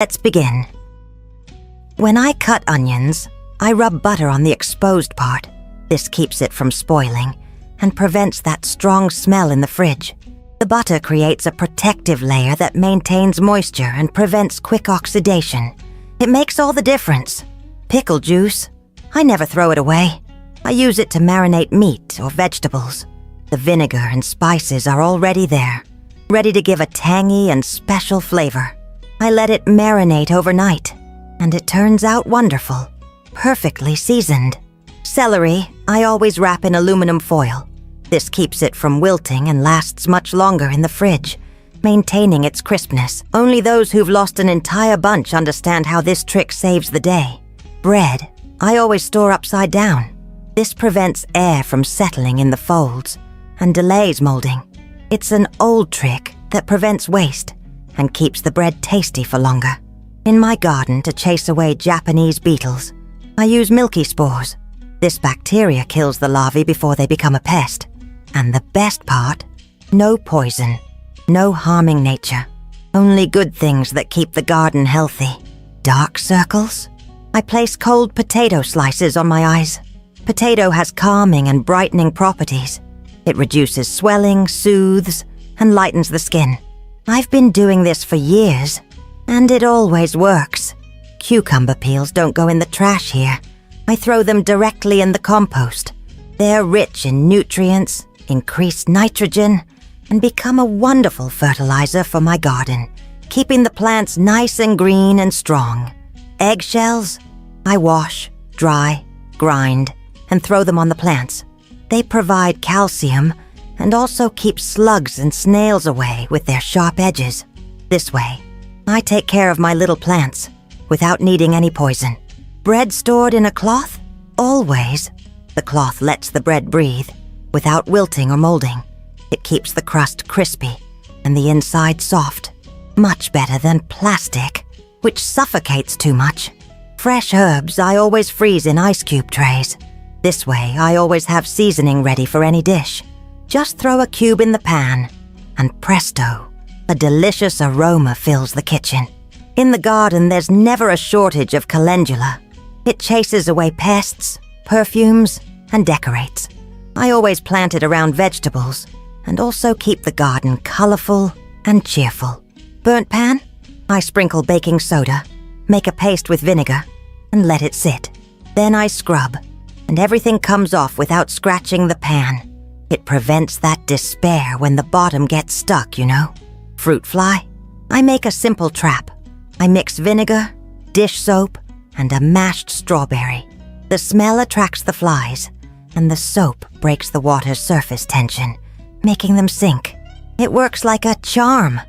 Let's begin. When I cut onions, I rub butter on the exposed part. This keeps it from spoiling and prevents that strong smell in the fridge. The butter creates a protective layer that maintains moisture and prevents quick oxidation. It makes all the difference. Pickle juice, I never throw it away. I use it to marinate meat or vegetables. The vinegar and spices are already there, ready to give a tangy and special flavor. I let it marinate overnight, and it turns out wonderful, perfectly seasoned. Celery, I always wrap in aluminum foil. This keeps it from wilting and lasts much longer in the fridge, maintaining its crispness. Only those who've lost an entire bunch understand how this trick saves the day. Bread, I always store upside down. This prevents air from settling in the folds and delays molding. It's an old trick that prevents waste and keeps the bread tasty for longer. In my garden, to chase away Japanese beetles, I use milky spores. This bacteria kills the larvae before they become a pest. And the best part, no poison, no harming nature. Only good things that keep the garden healthy. Dark circles? I place cold potato slices on my eyes. Potato has calming and brightening properties. It reduces swelling, soothes, and lightens the skin. I've been doing this for years, and it always works. Cucumber peels don't go in the trash here. I throw them directly in the compost. They're rich in nutrients, increase nitrogen, and become a wonderful fertilizer for my garden, keeping the plants nice and green and strong. Eggshells, I wash, dry, grind, and throw them on the plants. They provide calcium and also keep slugs and snails away with their sharp edges. This way, I take care of my little plants without needing any poison. Bread stored in a cloth? Always. The cloth lets the bread breathe without wilting or molding. It keeps the crust crispy and the inside soft. Much better than plastic, which suffocates too much. Fresh herbs I always freeze in ice cube trays. This way, I always have seasoning ready for any dish. Just throw a cube in the pan, and presto, a delicious aroma fills the kitchen. In the garden, there's never a shortage of calendula. It chases away pests, perfumes, and decorates. I always plant it around vegetables, and also keep the garden colorful and cheerful. Burnt pan? I sprinkle baking soda, make a paste with vinegar, and let it sit. Then I scrub, and everything comes off without scratching the pan. It prevents that despair when the bottom gets stuck, you know. Fruit fly? I make a simple trap. I mix vinegar, dish soap, and a mashed strawberry. The smell attracts the flies, and the soap breaks the water's surface tension, making them sink. It works like a charm.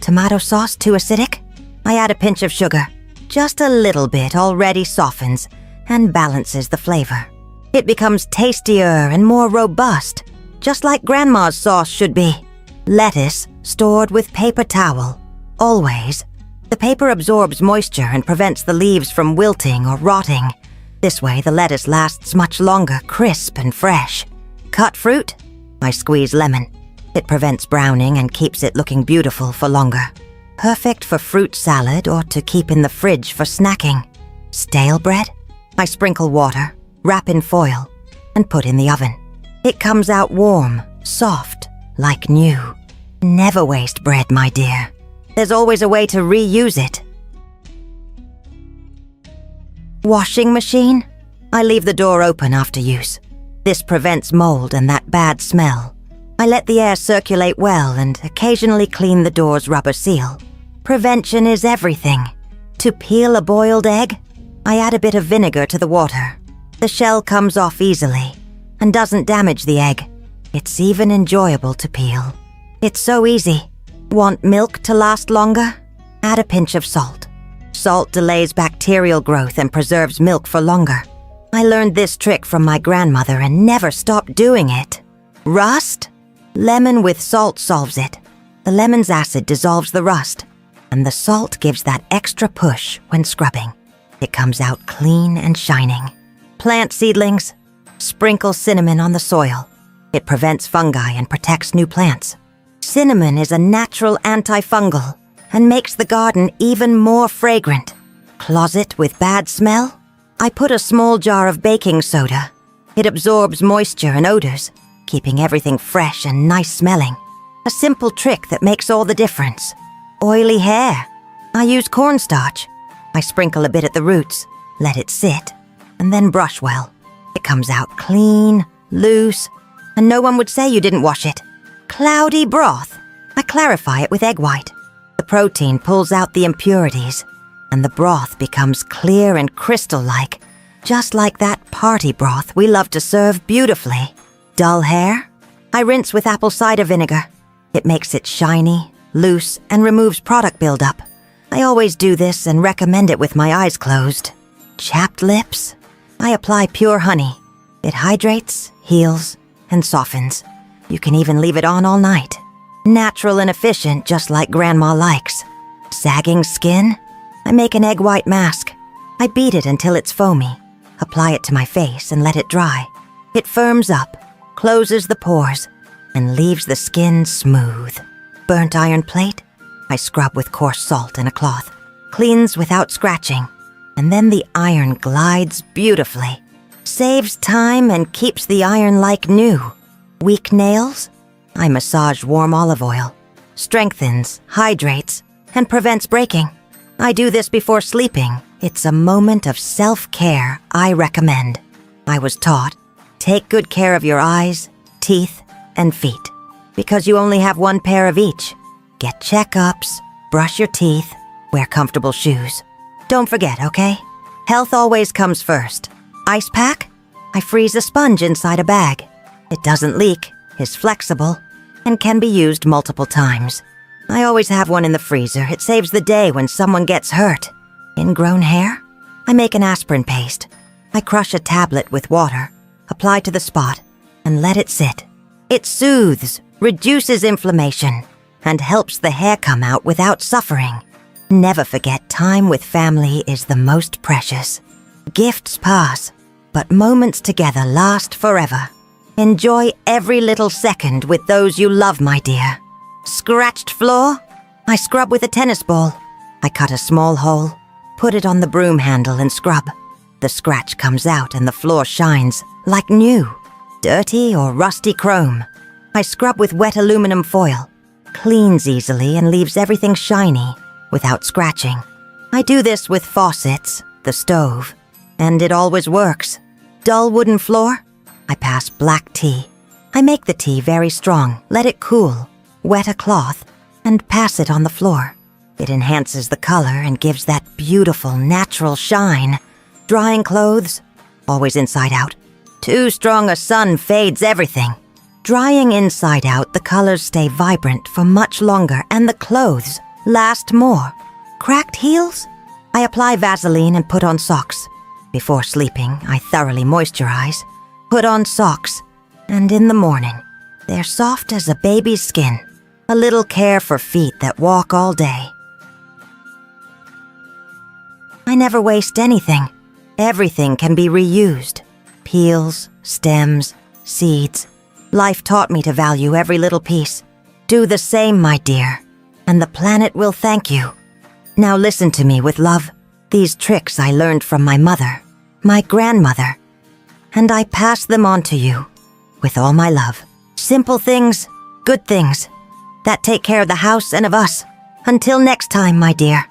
Tomato sauce too acidic? I add a pinch of sugar. Just a little bit already softens and balances the flavor. It becomes tastier and more robust, just like Grandma's sauce should be. Lettuce stored with paper towel. Always. The paper absorbs moisture and prevents the leaves from wilting or rotting. This way, the lettuce lasts much longer, crisp and fresh. Cut fruit? I squeeze lemon. It prevents browning and keeps it looking beautiful for longer. Perfect for fruit salad or to keep in the fridge for snacking. Stale bread? I sprinkle water, wrap in foil, and put in the oven. It comes out warm, soft, like new. Never waste bread, my dear. There's always a way to reuse it. Washing machine? I leave the door open after use. This prevents mold and that bad smell. I let the air circulate well and occasionally clean the door's rubber seal. Prevention is everything. To peel a boiled egg, I add a bit of vinegar to the water. The shell comes off easily and doesn't damage the egg. It's even enjoyable to peel. It's so easy. Want milk to last longer? Add a pinch of salt. Salt delays bacterial growth and preserves milk for longer. I learned this trick from my grandmother and never stopped doing it. Rust? Lemon with salt solves it. The lemon's acid dissolves the rust, and the salt gives that extra push when scrubbing. It comes out clean and shining. Plant seedlings? Sprinkle cinnamon on the soil. It prevents fungi and protects new plants. Cinnamon is a natural antifungal. and makes the garden even more fragrant. Closet with bad smell? I put a small jar of baking soda. It absorbs moisture and odors, keeping everything fresh and nice smelling. A simple trick that makes all the difference. Oily hair? I use cornstarch. I sprinkle a bit at the roots, let it sit, and then brush well. It comes out clean, loose, and no one would say you didn't wash it. Cloudy broth? I clarify it with egg white. The protein pulls out the impurities, and the broth becomes clear and crystal-like, just like that party broth we love to serve beautifully. Dull hair? I rinse with apple cider vinegar. It makes it shiny, loose, and removes product buildup. I always do this and recommend it with my eyes closed. Chapped lips? I apply pure honey. It hydrates, heals, and softens. You can even leave it on all night. Natural and efficient, just like Grandma likes. Sagging skin? I make an egg white mask. I beat it until it's foamy, apply it to my face, and let it dry. It firms up, closes the pores, and leaves the skin smooth. Burnt iron plate? I scrub with coarse salt in a cloth. Cleans without scratching, and then the iron glides beautifully. Saves time and keeps the iron like new. Weak nails? I massage warm olive oil. Strengthens, hydrates, and prevents breaking. I do this before sleeping. It's a moment of self-care I recommend. I was taught, take good care of your eyes, teeth, and feet, because you only have one pair of each. Get checkups, brush your teeth, wear comfortable shoes. Don't forget, okay? Health always comes first. Ice pack? I freeze a sponge inside a bag. It doesn't leak, is flexible, and can be used multiple times. I always have one in the freezer. It saves the day when someone gets hurt. Ingrown hair? I make an aspirin paste. I crush a tablet with water, apply to the spot, and let it sit. It soothes, reduces inflammation, and helps the hair come out without suffering. Never forget, time with family is the most precious. Gifts pass, but moments together last forever. Enjoy every little second with those you love, my dear. Scratched floor? I scrub with a tennis ball. I cut a small hole, put it on the broom handle and scrub. The scratch comes out and the floor shines like new. Dirty or rusty chrome? I scrub with wet aluminum foil. Cleans easily and leaves everything shiny without scratching. I do this with faucets, the stove, and it always works. Dull wooden floor? I pass black tea. I make the tea very strong, let it cool, wet a cloth, and pass it on the floor. It enhances the color and gives that beautiful, natural shine. Drying clothes? Always inside out. Too strong a sun fades everything. Drying inside out, the colors stay vibrant for much longer and the clothes last more. Cracked heels? I apply Vaseline and put on socks. Before sleeping, I thoroughly moisturize, put on socks, and in the morning, they're soft as a baby's skin. A little care for feet that walk all day. I never waste anything. Everything can be reused. Peels, stems, seeds. Life taught me to value every little piece. Do the same, my dear, and the planet will thank you. Now listen to me with love. These tricks I learned from my mother, my grandmother, and I pass them on to you with all my love. Simple things, good things, that take care of the house and of us. Until next time, my dear.